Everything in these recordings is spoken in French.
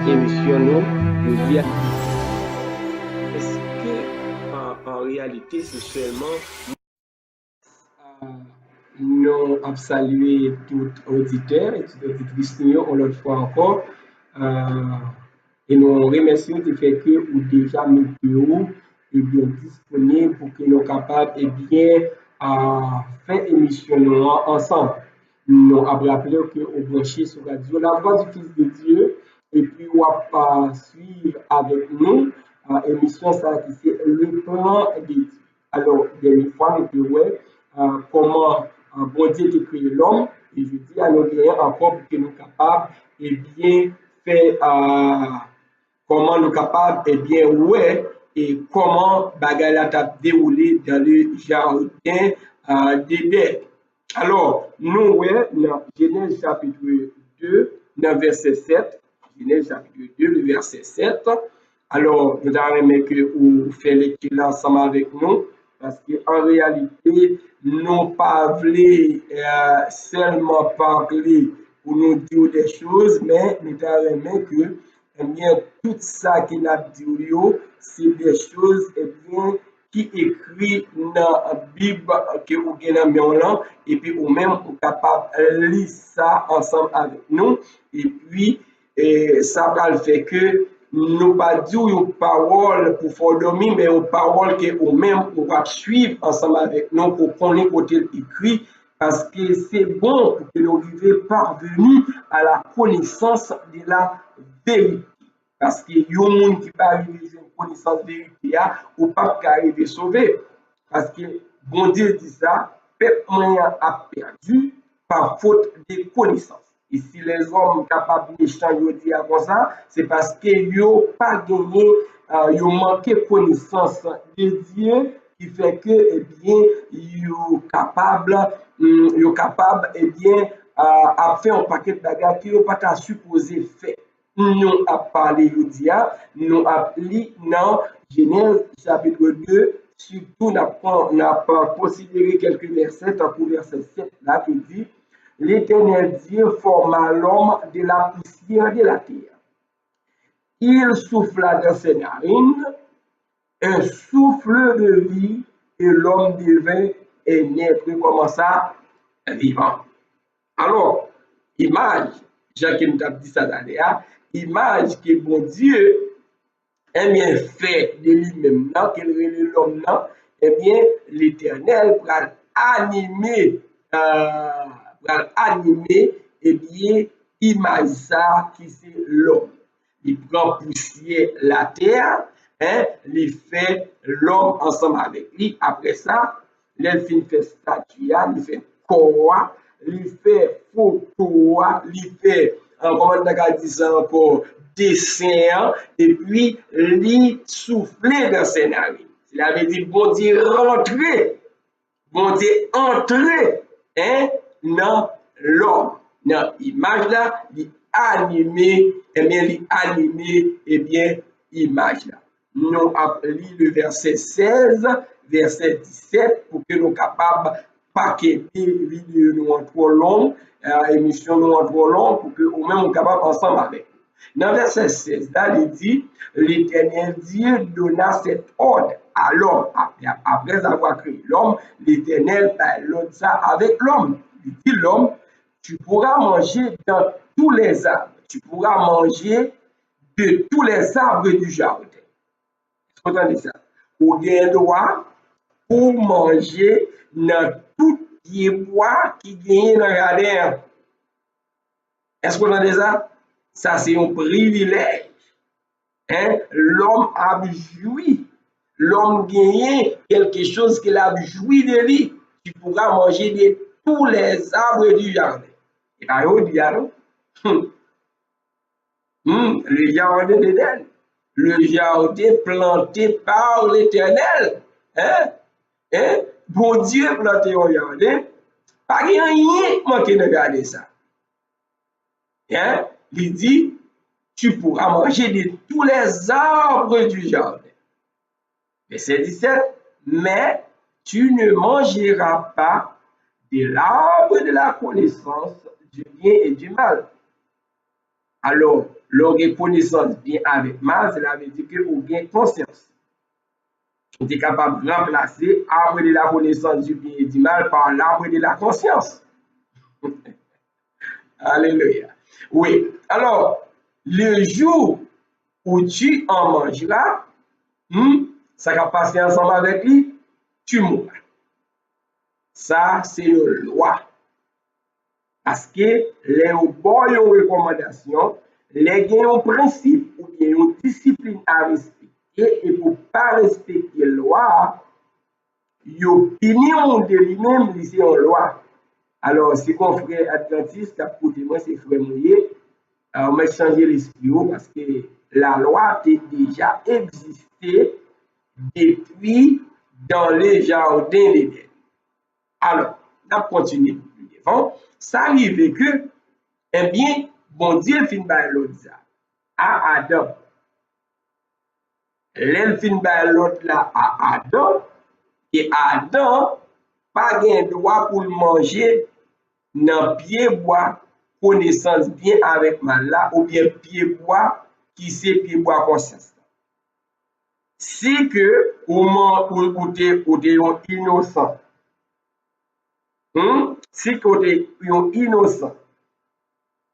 émission nous, je dis est-ce que en réalité c'est seulement euh, nous avons salué tout auditeur et tout auditrice une autre fois encore euh, et nous remercions du fait que vous déjà météo est bien disponible pour que nous soyons capables et bien faire émission ensemble. Nous avons rappelé que vous branchez sur radio La Voix du Fils de Dieu et puis on va suivre avec nous l'émission ça qui c'est le plan de Dieu. Alors, dernière fois, nous avons comment bon Dieu a créé l'homme et je dis à nous encore pour que nous soyons capables et bien faire comment nous capables et bien ouais et comment Bagala a déroulé dans le jardin d'Éden. Alors, nous, ouais, dans Genèse chapitre 2, dans verset 7, Genèse chapitre 2, le verset 7. Alors, nous avons que vous faites l'étude ensemble avec nous, parce qu'en réalité, nous pas voulu seulement parler pour nous dire des choses, mais nous avons que eh bien, tout ça qu'il a dit, c'est des choses eh bien, qui écrit dans la Bible que vous avez dans la et puis ou même vous capable de lire ça ensemble avec nous. Et puis, ça va le faire que nous pas dire une parole pour faire dormir, mais une parole que vous même vous va suivre ensemble avec nous pour connaître côté écrit. Parce que c'est bon pour que nous vivions parvenus à la connaissance de la vérité. Parce que y a un monde qui va arriver à une connaissance de vérité, ou pas arriver sauvé. Parce que bon Dieu dit ça, peuple moyen a perdu par faute de connaissance. Et si les hommes capables d'échanger dire comme ça, c'est parce qu'ils n'ont pas gagné, ils ont manqué connaissance de Dieu qui fait que, eh bien, ils sont capables, eh bien, à faire un paquet de bagages qu'ils n'ont pas supposé faire. Nous avons parlé aujourd'hui, nous avons lu dans Genèse chapitre 2, surtout nous avons considéré quelques versets, comme verset 7 là qui dit l'Éternel Dieu forma l'homme de la poussière de la terre. Il souffla dans ses narines un souffle de vie et l'homme devint et naître comme ça vivant. Alors, image, Jacques nous a dit ça d'ailleurs, image que bon Dieu a bien fait de lui-même, qu'il relève l'homme, eh bien, l'Éternel va animer, eh bien, image ça qui c'est l'homme. Il prend poussière la terre, il fait l'homme ensemble avec lui. Après ça, il fait statue, il fait corps, il fait photo, il fait, comment on a dit ça encore, dessin, et puis il souffler dans ses narines. Il avait dit, bon Dieu, rentrez, bon Dieu, entrez dans l'homme. Dans l'image là, il animé, eh bien, il animé, eh bien, image là. Nous avons lu le verset 16, verset 17, pour que nous soyons capables de paqueter vidéo nous en trop long, émission nous en trop long, pour que nous même capables ensemble avec nous. Dans verset 16, là, il dit, l'Éternel Dieu donna cet ordre à l'homme. Après avoir créé l'homme, l'Éternel parle ça avec l'homme. Il dit l'homme, tu pourras manger dans tous les arbres. Tu pourras manger de tous les arbres du jardin. Est-ce que vous entendez ça? Vous avez droit pour manger dans tout les bois qui gagnent dans le jardin. Est-ce que vous entendez ça? Ça, c'est un privilège. L'homme a joui. L'homme gagne quelque chose qu'il a joui de lui. Tu pourras manger de tous les arbres du jardin. Et à eux, le jardin d'Éden, le jardin planté par l'Éternel. Bon Dieu planté au jardin, pas rien manqué de regarder ça. Il dit, tu pourras manger de tous les arbres du jardin. Verset 17, mais tu ne mangeras pas de l'arbre de la connaissance du bien et du mal. Alors, l'on connaissance bien avec mal, cela veut dire que vous avez conscience. On est capable de remplacer l'arbre de la connaissance du bien et du mal par l'arbre de la conscience. Alléluia. Oui. Alors, le jour où tu en mangeras, ça va passer ensemble avec lui, tu mourras. Ça, c'est une loi. Parce que les bonnes recommandations, les gagnants principe ou bien une discipline à respecter et pour ne pas respecter la loi, l'opinion de lui-même, c'est une loi. Alors, si mon frère adventiste, à côté moi, c'est frère mouillé, on m'a changé l'esprit parce que la loi a déjà existé depuis dans les jardins d'Éden. Alors, on continue plus devant. Ça arrive que, eh bien, bon Dieu fin par l'autre à Adam. L'elle fin par l'autre là à Adam, et Adam pas gain droit pour manger dans pied bois connaissance bien avec mal là ou bien pied bois qui c'est pied bois conscience. Si que ou t'es innocent, si que t'es innocent,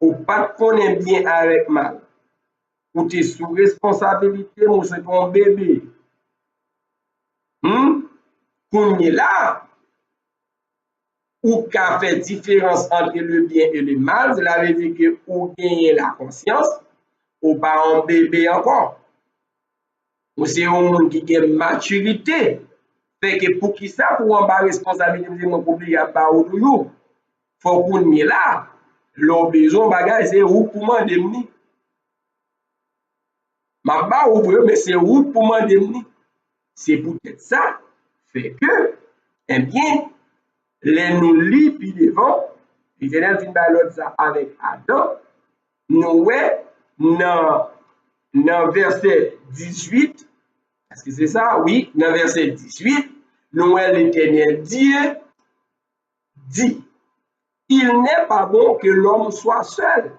ou pas connaît bien avec mal, ou t'es sous responsabilité, ou c'est ton bébé, qu'on est là, ou qu'a fait différence entre le bien et le mal, cela veut dire que ou gagne la conscience, ou pas un bébé encore. Ou c'est un monde qui a maturité. Fait que pour qui ça, pour en bas responsabilité, mon obligé à pas toujours. Faut qu'on y là. L'on besoin bagage, c'est où pour m'endemner. Ma pas ouvrir, mais c'est où pour m'endemner. C'est peut-être ça. Fait que, eh bien, les nous lit puis devant, l'Éternel fin par l'autre ça avec Adam, nous ouais, dans verset 18, est-ce que c'est ça? Oui, dans verset 18, nous ouais, l'Éternel Dieu dit, il n'est pas bon que l'homme soit seul.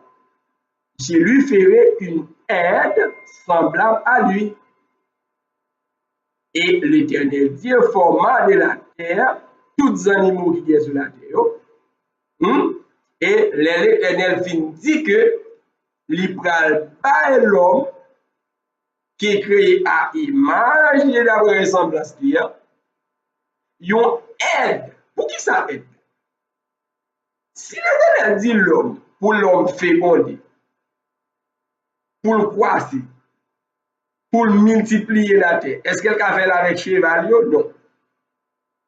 Je lui ferai une aide semblable à lui. Et l'Éternel Dieu forma de la terre tous les animaux qui sont sur la terre. Et l'Éternel fin dit que l'Ibral pas l'homme qui est créé à image et d'après ressemblance qui a, yon aide. Pour qui ça aide? Si l'Éternel dit l'homme, pour l'homme féconder, pour le croiser, pour multiplier la terre, est-ce qu'elle a fait avec cheval? Non.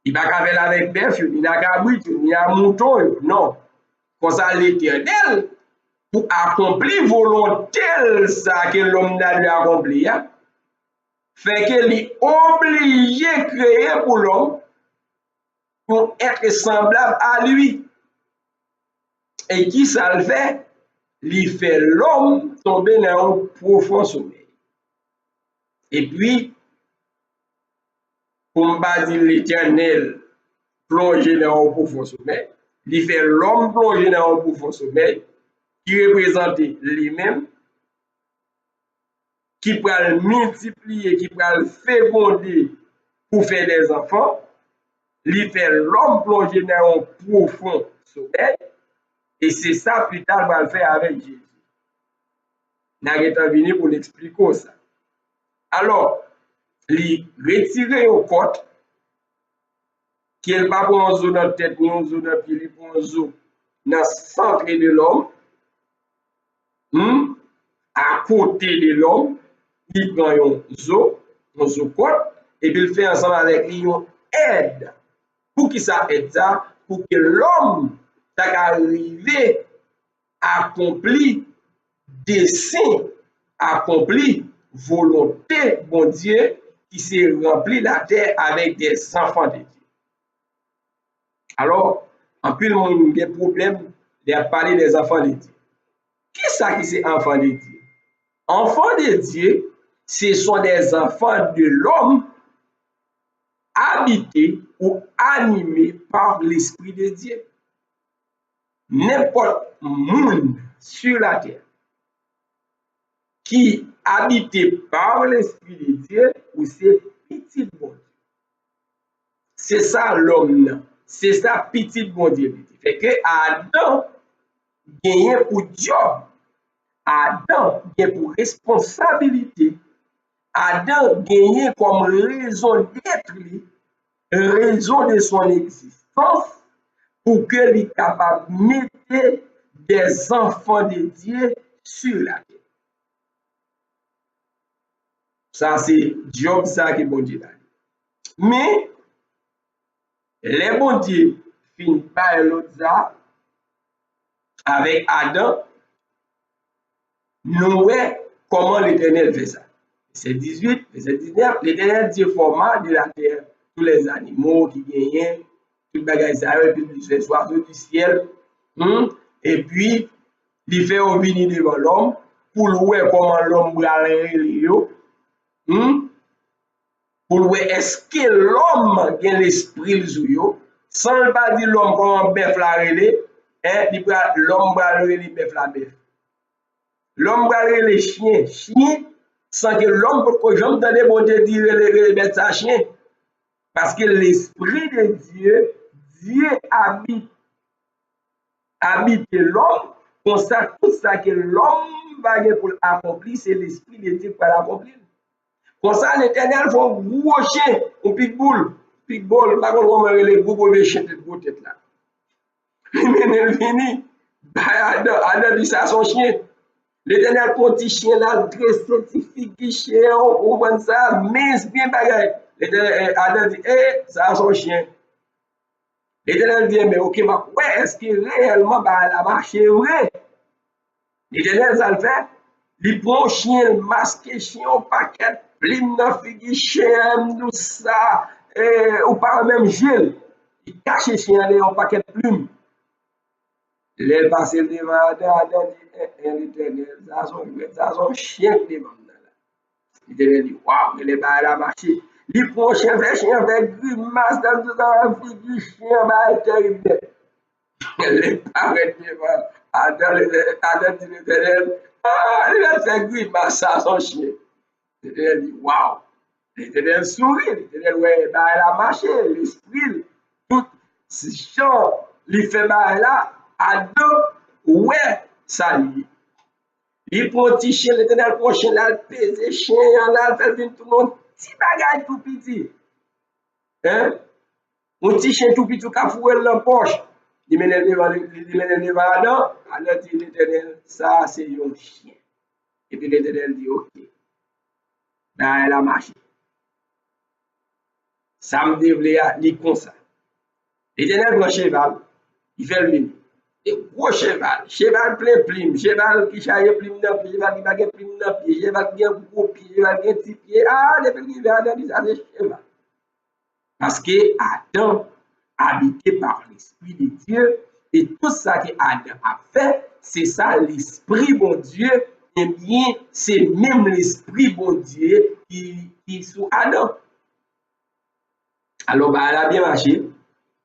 Il n'a pas fait avec bœuf, il n'a pas bruit, il n'a pas mouton, non. Comme ça, l'Éternel, pour accomplir volonté ça que l'homme a dû accomplir, fait qu'il est obligé de créer pour l'homme pour être semblable à lui. Et qui ça le fait? Il fait l'homme tomber dans un profond sommeil. Et puis, comme dit l'Éternel, plonger dans un profond sommeil, il fait l'homme plonger dans un profond sommeil, qui représente lui-même, qui peut le multiplier, qui peut le féconder pour faire des enfants, il fait l'homme plonger dans un profond sommeil, et c'est ça plus tard va le faire avec Jésus. Nous sommes venus pour l'expliquer ça. Alors, il retire au côte, qui n'est pas pour un zoo dans la tête, ni un zoo dans le pied, ni pour un zoo dans le centre de l'homme, à côté de l'homme, il prend un zoo côte, et puis il fait ensemble avec lui une aide. Pour qui ça aide ça? Pour que l'homme arrive à accomplir dessein, accomplir volonté, bon Dieu, qui s'est rempli la terre avec des enfants de Dieu. Alors, en plus, le monde a des problèmes de parler des enfants de Dieu. Qui est ça qui c'est enfant de Dieu? Enfants de Dieu, ce sont des enfants de l'homme habités ou animés par l'Esprit de Dieu. N'importe monde sur la terre qui habité par l'Esprit de Dieu, ou c'est petit bon Dieu. C'est ça l'homme, c'est ça petit bon Dieu. Fait que Adam gagne pour job, Adam gagne pour responsabilité, Adam gagne comme raison d'être, raison de son existence, pour que lui capable de mettre des enfants de Dieu sur la terre. Ça, c'est job ça que bon Dieu a dit. Mais, les bon Dieu finissent par l'autre ça avec Adam, nous voyons comment l'Éternel fait ça. Verset 18, verset 19, l'Éternel Dieu forma de la terre tous les animaux qui gagnent, tout le bagage ça, et puis les oiseaux du ciel, et puis il fait venir devant l'homme pour voir comment l'homme va aller, pour voir est-ce que l'homme a l'esprit sur lui, sans pas dire l'homme comment bœuf la relé, l'homme va aller bœuf la bœuf. L'homme va aller les chiens, sans que l'homme, pour j'aime dans les bon Dieu dire les bêtes à chien. Parce que l'esprit de Dieu, Dieu habite l'homme, pour ça, tout ça que l'homme va pour accomplir, c'est l'esprit de Dieu qui va l'accomplir. Pour ça, l'Éternel fait un gros chien, un pitbull, par contre, on va les gros chiens de gros tête là. Il vient, Adam dit ça à son chien. L'Éternel prend petit chien là, très scientifique, chien, on voit ça, mince, bien bagaille. L'Éternel, Adam dit, ça a son chien. L'Éternel dit, mais ok, ouais, est-ce que réellement, elle a marché vrai? L'Éternel, ça le fait. Il prend chien, masque chien, au paquet, plein de figues, chien, tout ça, ou pas même gel. Il cache chien, là, au paquet de plumes. Les passé devant Adam dit, l'Éternel, ça son chien devant là. L'Éternel dit, waouh, il est pas à marcher. Il prend chien, fait grimace dans tout le figure, chien, bah, terrible. Les paraît devant Adam dit, l'Éternel, il a fait grimace à son chien. L'Éternel dit, waouh. L'Éternel sourit, l'Éternel, ouais, bah, elle a marché, l'esprit, tout ce champ, il fait bah, là. Adam, ouais, ça y est. Il prend un petit chien, l'Éternel prend un chien, là, il pèse le chien, là, il fait venir tout le monde, petit bagage tout petit. Hein? Un petit chien tout petit, qui a foué dans la poche. Il mène devant Adam, Adam dit l'Éternel, ça c'est un chien. Et puis l'Éternel dit, ok. Là, elle a marché. Ça me développe, il comme ça. L'Éternel prend un cheval, il fait le venir. Des gros cheval plein plume, cheval qui charge plume dans pied, cheval qui bague plume dans pied, cheval qui a un gros pied, cheval qui a un petit pied. Ah, depuis qu'il va dans ça, c'est cheval. Parce que Adam, habité par l'Esprit de Dieu, et tout ça que Adam a fait, c'est ça l'Esprit bon Dieu, et bien, c'est même l'Esprit bon Dieu qui est sous Adam. Alors, bah, elle a bien marché.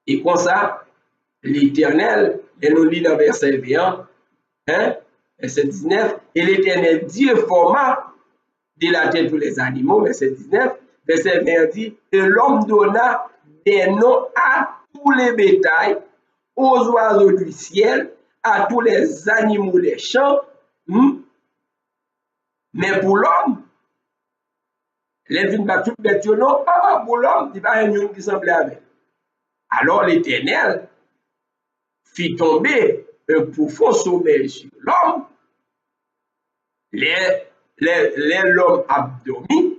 Et comme ça, l'Éternel, et nous lit dans verset 20, verset 19, et l'Éternel Dieu forma de la terre tous les animaux, verset 19, verset 20 dit, et l'homme donna des noms à tous les bétails, aux oiseaux du ciel, à tous les animaux des champs, mais pour l'homme, les vignes battues, non, pour l'homme, il n'y a pas un homme qui semblait avec. Alors l'Éternel fit tomber un profond sommeil sur l'homme, l'homme a dormi,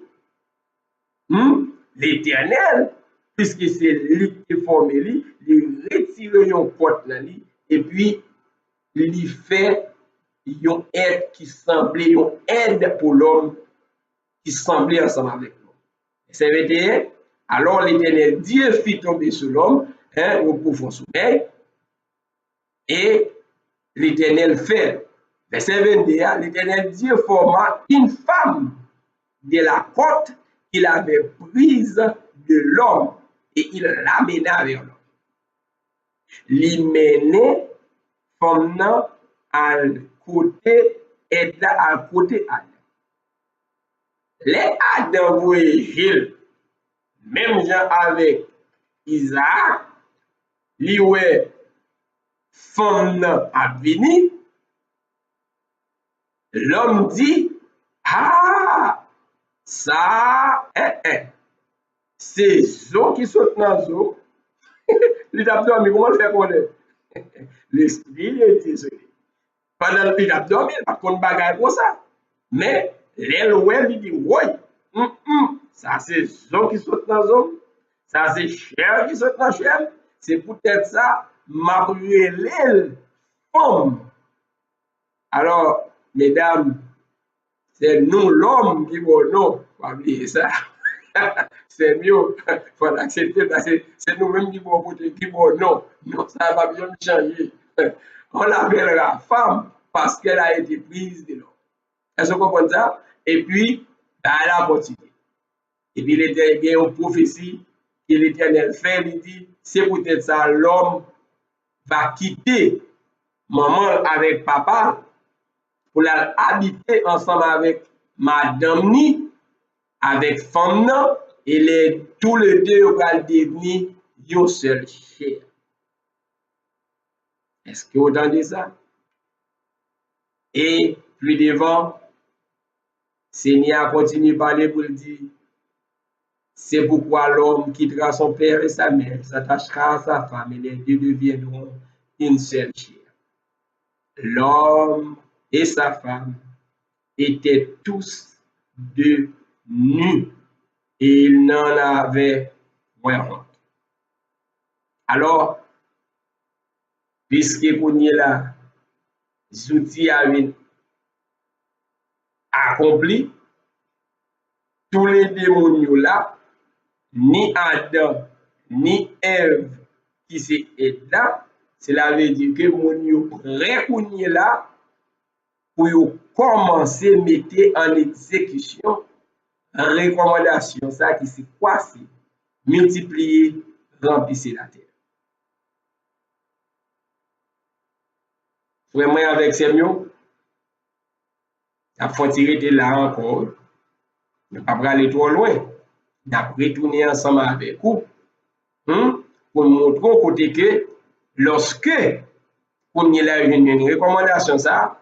l'Éternel, puisque c'est lui qui formé lui, il retire une porte dans lui, et puis il fait une aide qui semblait une aide pour l'homme qui semblait ensemble avec l'homme. C'est vrai. Alors l'Éternel Dieu fit tomber sur l'homme au profond sommeil, et l'Éternel fait, verset 22, l'Éternel Dieu forma une femme de la côte qu'il avait prise de l'homme et il l'amena vers l'homme. Il menait femme à côté et à côté Adam. les Adam voyaient Gilles, même gens avec Isaac, li ouais femme nan a vini, l'homme dit, ah, ça, c'est zo qui saute dans zo. Il a dormi, comment le faire connaître? L'esprit est désolé. Pendant qu'il a dormi, il n'a pas de bagage comme ça. Mais l'Elohim lui dit, oui, ça c'est zo qui saute dans zo. Ça c'est chair qui saute dans chair. C'est peut-être ça, m'a relé femme. Alors, mesdames, c'est nous l'homme qui bon non, pas oublier ça. C'est mieux, il faut l'accepter parce que c'est nous-mêmes qui bon non. Non, ça va bien changer. On l'appellera femme parce qu'elle a été prise de l'homme. Est-ce que vous comprenez ça? Et puis, elle a continué. Et puis, il y a une prophétie que l'Éternel fait, il dit, c'est peut-être ça, l'homme va quitter maman avec papa pour habiter ensemble avec madame ni, avec femme non, et tous les deux vont devenir une seule chair. Est-ce que vous entendez ça? Et plus devant, Seigneur continue à parler pour dire, c'est pourquoi l'homme quittera son père et sa mère, s'attachera à sa femme, et les deux deviendront une seule chair. L'homme et sa femme étaient tous deux nus et ils n'en avaient point honte. Alors, puisque qu'on est là, Zouti avait accompli, tous les démons là, ni Adam, ni Ève qui s'est là, cela veut dire que mon prêt qu'on est là pour commencer à mettre en exécution recommandation ça qui c'est quoi c'est multiplier, remplissez la terre. Vraiment avec ces mots, il faut tirer de là encore. Ne pas aller trop loin. Il faut retourner ensemble avec vous pour montrer au côté que lorsque on y a une recommandation ça,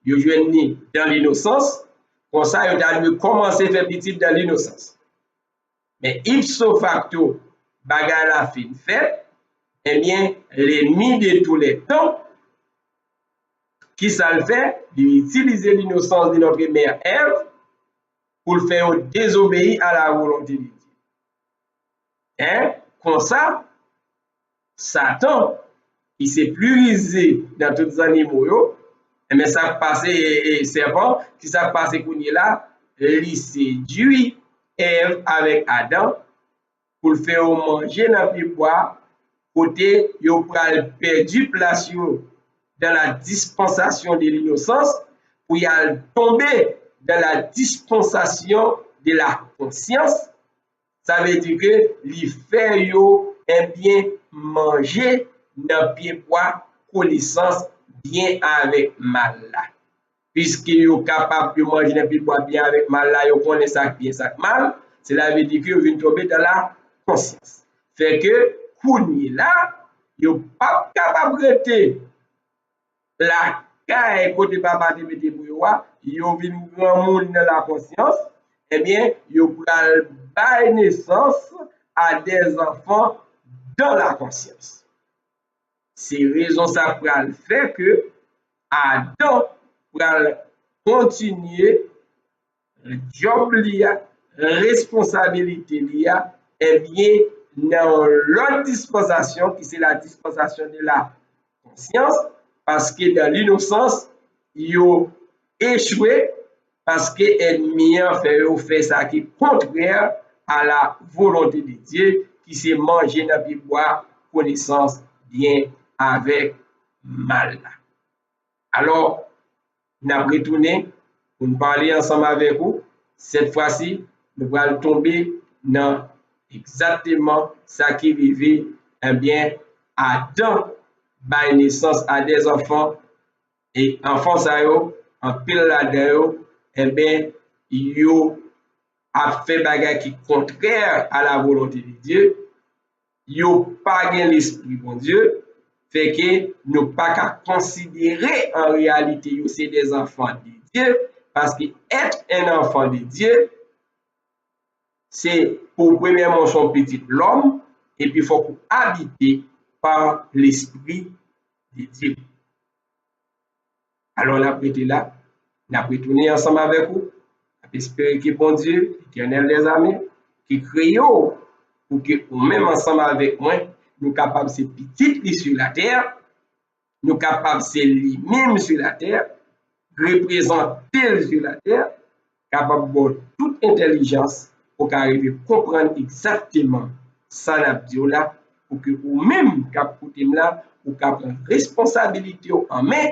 vous jouez dans l'innocence, comme ça, vous allez commencer à faire petit dans l'innocence. Mais ipso facto, bagarre la fin fait, eh bien, l'ennemi de tous les temps, qui ça le fait, d'utiliser l'innocence de notre mère Ève pour le faire désobéir à la volonté de Dieu. Hein? Comme ça, Satan, qui s'est plurisé dans tous les animaux, mais ça passe et serpent, qui ça passe qu'on est là, il séduit Ève avec Adam pour le faire manger dans le bois, côté, il a perdu place dans la dispensation de l'innocence, pour y tomber dans la dispensation de la conscience. Ça veut dire que il fait bien manger dans pied bois connaissance bien avec mal là. Puisque yo capable de manger dans pied bois bien avec mal là, yo connaît ça bien ça mal, cela veut dire que yo vient tomber dans la conscience. Fait que kouni là, yo pas capable rester la caille côté papa te mette pour yo vinn grand monde dans la conscience, eh bien, yo pral bailler naissance à des enfants dans la conscience. C'est raison ça pral fait que Adam pral continuer job liya, responsabilité liya, eh bien, dans l'autre dispensation qui c'est la dispensation de la conscience, parce que dans l'innocence, ils ont échoué parce que l'ennemi a fait ça qui est contraire à la volonté de Dieu, qui s'est mangé dans le bois connaissance bien avec mal. Alors, nous avons retourné pour nous parler ensemble avec vous. Cette fois-ci, nous allons tomber dans exactement ce qui arrive, eh bien, Adam bail naissance à des enfants et enfants ça yo en pile là-dedans, eh bien, yo a fait bagay qui contraire à la volonté de Dieu, yo pas gen l'esprit bon Dieu, fait que nous pas qu'à considérer en réalité yo c'est des enfants de Dieu, parce que être un enfant de Dieu, c'est pour premièrement son petit l'homme, et puis il faut habiter par l'esprit de Dieu. Alors, on a prêté là, on a retourné ensemble avec vous. On espère que bon Dieu, l'éternel des armées, qui crée pour que nous même ensemble avec moi, nous capables de ces petites lits sur la terre, nous capables de les mêmes sur la terre, représenter sur la terre, capables de toute intelligence pour arriver à comprendre exactement ça n'a dit là, pour que vous-même, cap là, vous prendre responsabilité en main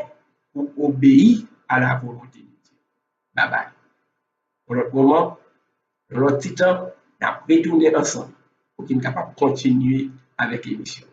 pour obéir à la volonté de Dieu. Bye bye. Pour l'autre moment, dans l'autre petit temps, on a retourné ensemble pour qu'il soit capable de continuer avec l'émission.